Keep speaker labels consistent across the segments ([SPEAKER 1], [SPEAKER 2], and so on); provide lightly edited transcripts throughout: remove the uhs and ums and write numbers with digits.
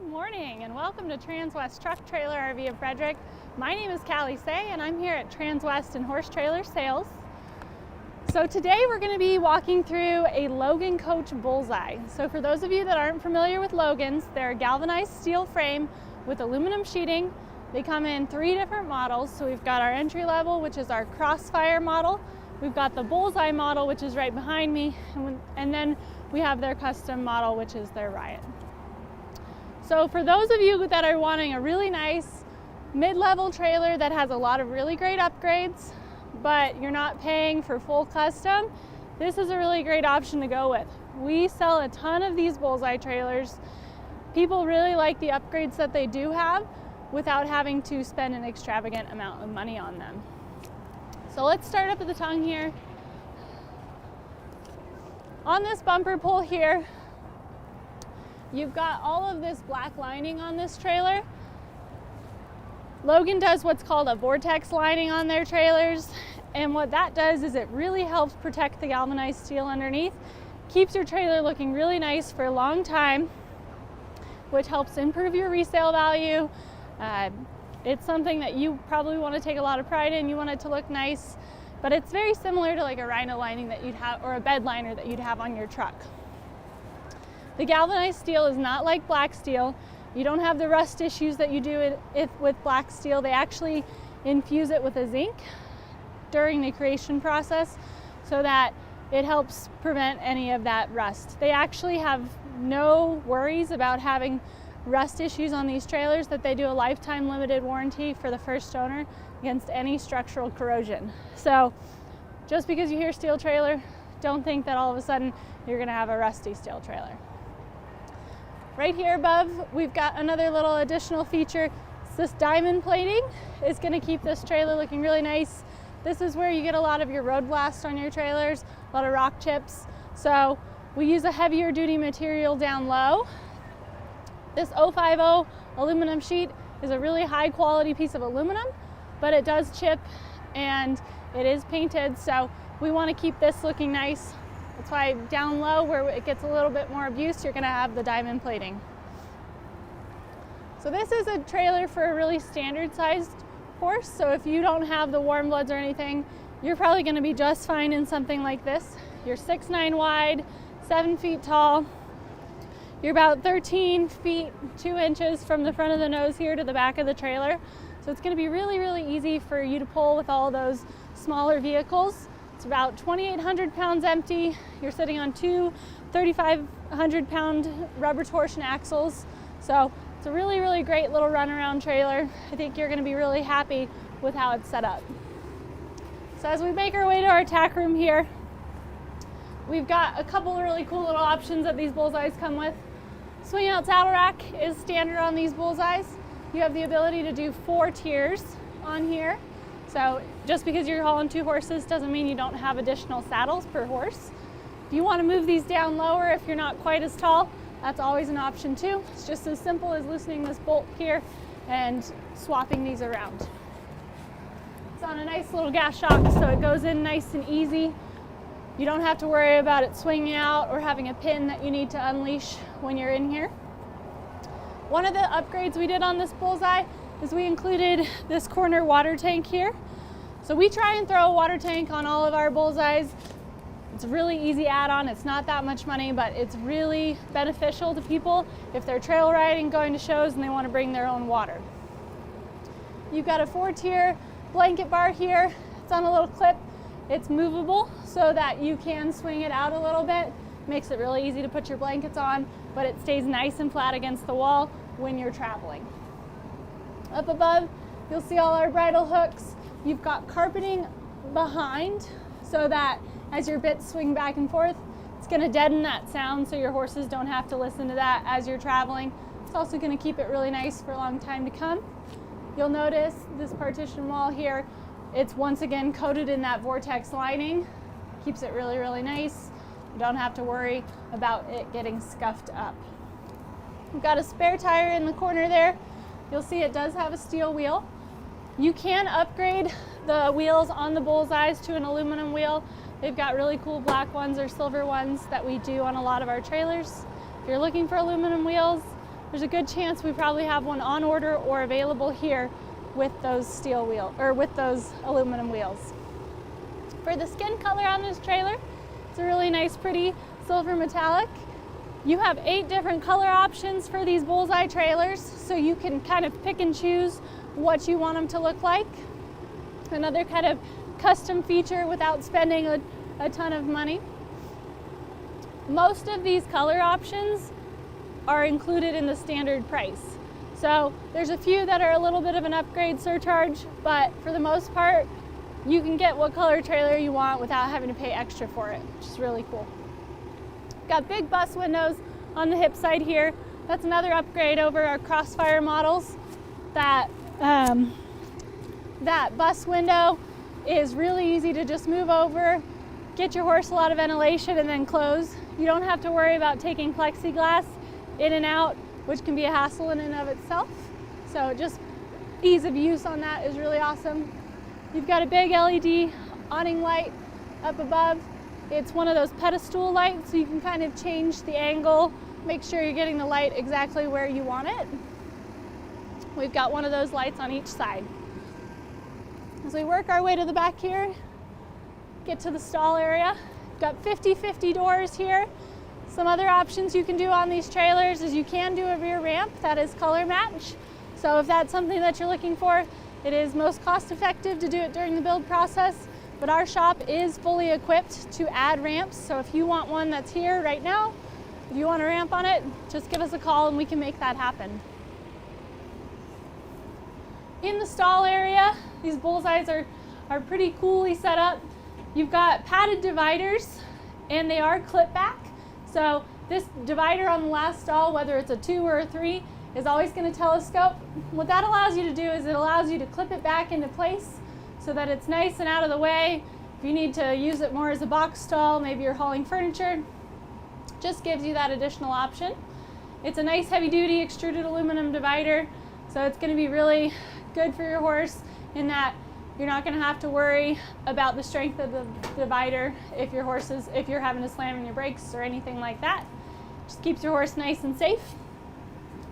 [SPEAKER 1] Good morning and welcome to Transwest Truck Trailer RV of Frederick. My name is Callie Say and I'm here at Transwest and Horse Trailer Sales. So today we're going to be walking through a Logan coach Bullseye. So for those of you that aren't familiar with Logans, they're a galvanized steel frame with aluminum sheeting. They come in 3 different models. So we've got our entry level, which is our Crossfire model. We've got the Bullseye model, which is right behind me. And then we have their custom model, which is their Riot. So for those of you that are wanting a really nice mid-level trailer that has a lot of really great upgrades, but you're not paying for full custom, this is a really great option to go with. We sell a ton of these Bullseye trailers. People really like the upgrades that they do have without having to spend an extravagant amount of money on them. So let's start up at the tongue here. On this bumper pull here, you've got all of this black lining on this trailer. Logan does what's called a Vortex lining on their trailers, and what that does is it really helps protect the galvanized steel underneath, keeps your trailer looking really nice for a long time, which helps improve your resale value. It's something that you probably want to take a lot of pride in. You want it to look nice, but it's very similar to like a rhino lining that you'd have, or a bed liner that you'd have on your truck. The galvanized steel is not like black steel. You don't have the rust issues that you do with black steel. They actually infuse it with a zinc during the creation process so that it helps prevent any of that rust. They actually have no worries about having rust issues on these trailers, that they do a lifetime limited warranty for the first owner against any structural corrosion. So just because you hear steel trailer, don't think that all of a sudden you're gonna have a rusty steel trailer. Right here above, we've got another little additional feature. This diamond plating is going to keep this trailer looking really nice. This is where you get a lot of your road blast on your trailers, a lot of rock chips. So we use a heavier duty material down low. This 050 aluminum sheet is a really high quality piece of aluminum, but it does chip and it is painted. So we want to keep this looking nice. That's why down low where it gets a little bit more abuse, you're gonna have the diamond plating. So this is a trailer for a really standard sized horse. So if you don't have the warm bloods or anything, you're probably gonna be just fine in something like this. You're 6'9" wide, 7 feet tall. You're about 13 feet, 2 inches from the front of the nose here to the back of the trailer. So it's gonna be really, really easy for you to pull with all those smaller vehicles. It's about 2,800 pounds empty. You're sitting on 2 3,500 pound rubber torsion axles. So it's a really, really great little runaround trailer. I think you're gonna be really happy with how it's set up. So as we make our way to our tack room here, we've got a couple of really cool little options that these Bullseyes come with. Swing out saddle rack is standard on these Bullseyes. You have the ability to do 4 tiers on here. So just because you're hauling 2 horses doesn't mean you don't have additional saddles per horse. If you want to move these down lower, if you're not quite as tall, that's always an option too. It's just as simple as loosening this bolt here and swapping these around. It's on a nice little gas shock, so it goes in nice and easy. You don't have to worry about it swinging out or having a pin that you need to unleash when you're in here. One of the upgrades we did on this Bullseye is we included this corner water tank here. So we try and throw a water tank on all of our Bullseyes. It's a really easy add-on. It's not that much money, but it's really beneficial to people if they're trail riding, going to shows, and they want to bring their own water. You've got a 4-tier blanket bar here. It's on a little clip. It's movable so that you can swing it out a little bit. Makes it really easy to put your blankets on, but it stays nice and flat against the wall when you're traveling. Up above, you'll see all our bridle hooks. You've got carpeting behind so that as your bits swing back and forth, it's gonna deaden that sound so your horses don't have to listen to that as you're traveling. It's also gonna keep it really nice for a long time to come. You'll notice this partition wall here, it's once again coated in that Vortex lining. Keeps it really, really nice. You don't have to worry about it getting scuffed up. We've got a spare tire in the corner there. You'll see it does have a steel wheel. You can upgrade the wheels on the Bullseyes to an aluminum wheel. They've got really cool black ones or silver ones that we do on a lot of our trailers. If you're looking for aluminum wheels, there's a good chance we probably have one on order or available here with those steel wheel or with those aluminum wheels. For the skin color on this trailer, it's a really nice, pretty silver metallic. You have 8 different color options for these Bullseye trailers, so you can kind of pick and choose what you want them to look like. Another kind of custom feature without spending a ton of money. Most of these color options are included in the standard price. So there's a few that are a little bit of an upgrade surcharge, but for the most part, you can get what color trailer you want without having to pay extra for it, which is really cool. Got big bus windows on the hip side here. That's another upgrade over our Crossfire models. That bus window is really easy to just move over, get your horse a lot of ventilation, and then close. You don't have to worry about taking plexiglass in and out, which can be a hassle in and of itself. So just ease of use on that is really awesome. You've got a big LED awning light up above. It's one of those pedestal lights, so you can kind of change the angle, make sure you're getting the light exactly where you want it. We've got one of those lights on each side. As we work our way to the back here, get to the stall area. We've got 50/50 doors here. Some other options you can do on these trailers is you can do a rear ramp that is color match. So if that's something that you're looking for, it is most cost effective to do it during the build process, but our shop is fully equipped to add ramps. So if you want one that's here right now, if you want a ramp on it, just give us a call and we can make that happen. In the stall area, these Bullseyes are pretty coolly set up. You've got padded dividers and they are clip back. So this divider on the last stall, whether it's a 2 or a 3, is always going to telescope. What that allows you to do is it allows you to clip it back into place so that it's nice and out of the way. If you need to use it more as a box stall, maybe you're hauling furniture, just gives you that additional option. It's a nice heavy duty extruded aluminum divider, so it's going to be really good for your horse in that you're not going to have to worry about the strength of the divider if you're having to slam in your brakes or anything like that. Just keeps your horse nice and safe.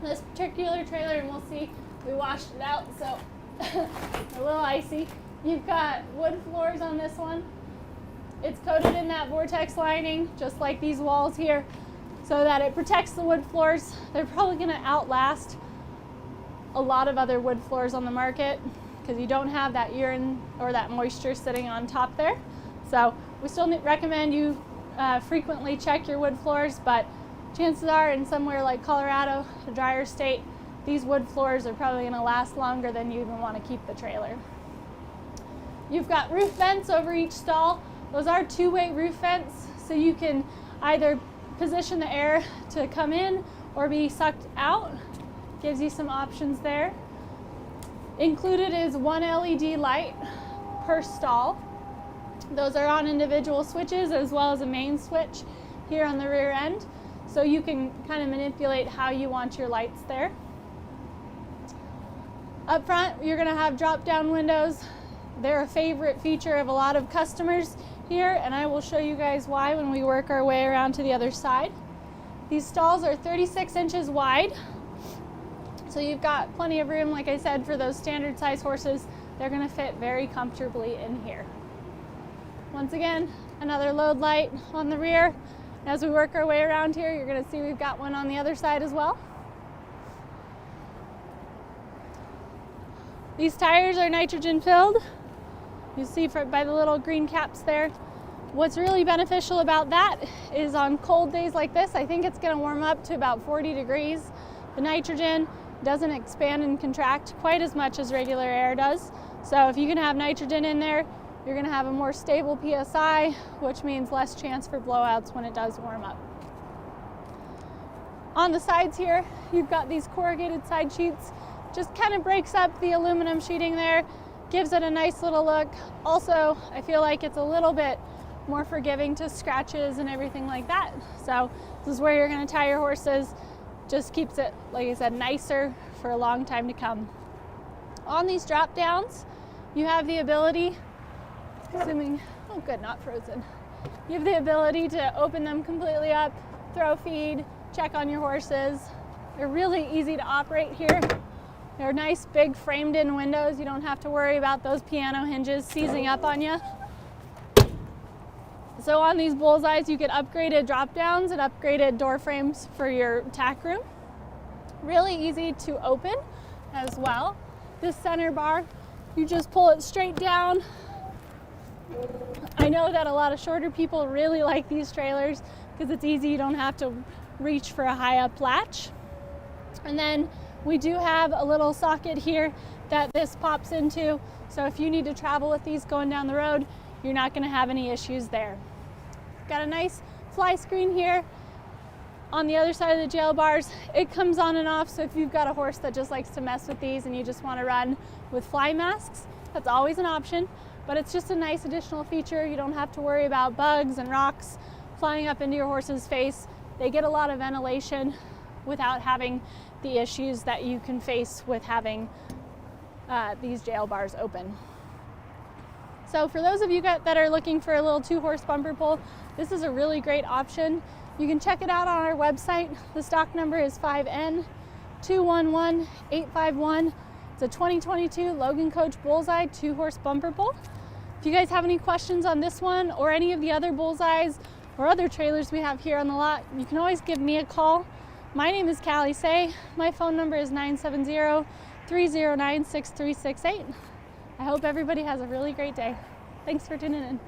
[SPEAKER 1] This particular trailer, and we'll see, we washed it out, so a little icy. You've got wood floors on this one. It's coated in that Vortex lining, just like these walls here, so that it protects the wood floors. They're probably going to outlast a lot of other wood floors on the market because you don't have that urine or that moisture sitting on top there. So we still recommend you frequently check your wood floors, but chances are in somewhere like Colorado, a drier state, these wood floors are probably going to last longer than you even want to keep the trailer. You've got roof vents over each stall. Those are 2-way roof vents, so you can either position the air to come in or be sucked out. Gives you some options there. Included is 1 LED light per stall. Those are on individual switches as well as a main switch here on the rear end. So you can kind of manipulate how you want your lights there. Up front, you're going to have drop-down windows. They're a favorite feature of a lot of customers here, and I will show you guys why when we work our way around to the other side. These stalls are 36 inches wide, so you've got plenty of room, like I said, for those standard size horses. They're going to fit very comfortably in here. Once again, another load light on the rear. As we work our way around here, you're going to see we've got one on the other side as well. These tires are nitrogen filled. You see by the little green caps there. What's really beneficial about that is on cold days like this, I think it's going to warm up to about 40 degrees. The nitrogen doesn't expand and contract quite as much as regular air does. So if you can have nitrogen in there, you're going to have a more stable PSI, which means less chance for blowouts when it does warm up. On the sides here, you've got these corrugated side sheets. Just kind of breaks up the aluminum sheeting there, gives it a nice little look. Also, I feel like it's a little bit more forgiving to scratches and everything like that. So this is where you're going to tie your horses. Just keeps it, like I said, nicer for a long time to come. On these drop downs, you have the ability, assuming, oh good, not frozen. You have the ability to open them completely up, throw feed, check on your horses. They're really easy to operate here. They're nice big framed in windows. You don't have to worry about those piano hinges seizing up on you. So on these Bullseyes, you get upgraded drop downs and upgraded door frames for your tack room. Really easy to open as well. This center bar, you just pull it straight down. I know that a lot of shorter people really like these trailers because it's easy, you don't have to reach for a high up latch. And then we do have a little socket here that this pops into, so if you need to travel with these going down the road, you're not going to have any issues there. Got a nice fly screen here. On the other side of the jail bars, it comes on and off, so if you've got a horse that just likes to mess with these and you just want to run with fly masks, that's always an option, but it's just a nice additional feature. You don't have to worry about bugs and rocks flying up into your horse's face. They get a lot of ventilation without having the issues that you can face with having these jail bars open. So for those of you that are looking for a little 2-horse bumper pull, this is a really great option. You can check it out on our website. The stock number is 5N211851. It's a 2022 Logan Coach Bullseye 2-horse bumper pull. If you guys have any questions on this one or any of the other Bullseyes or other trailers we have here on the lot, you can always give me a call. My name is Callie Say. My phone number is 970-309-6368. I hope everybody has a really great day. Thanks for tuning in.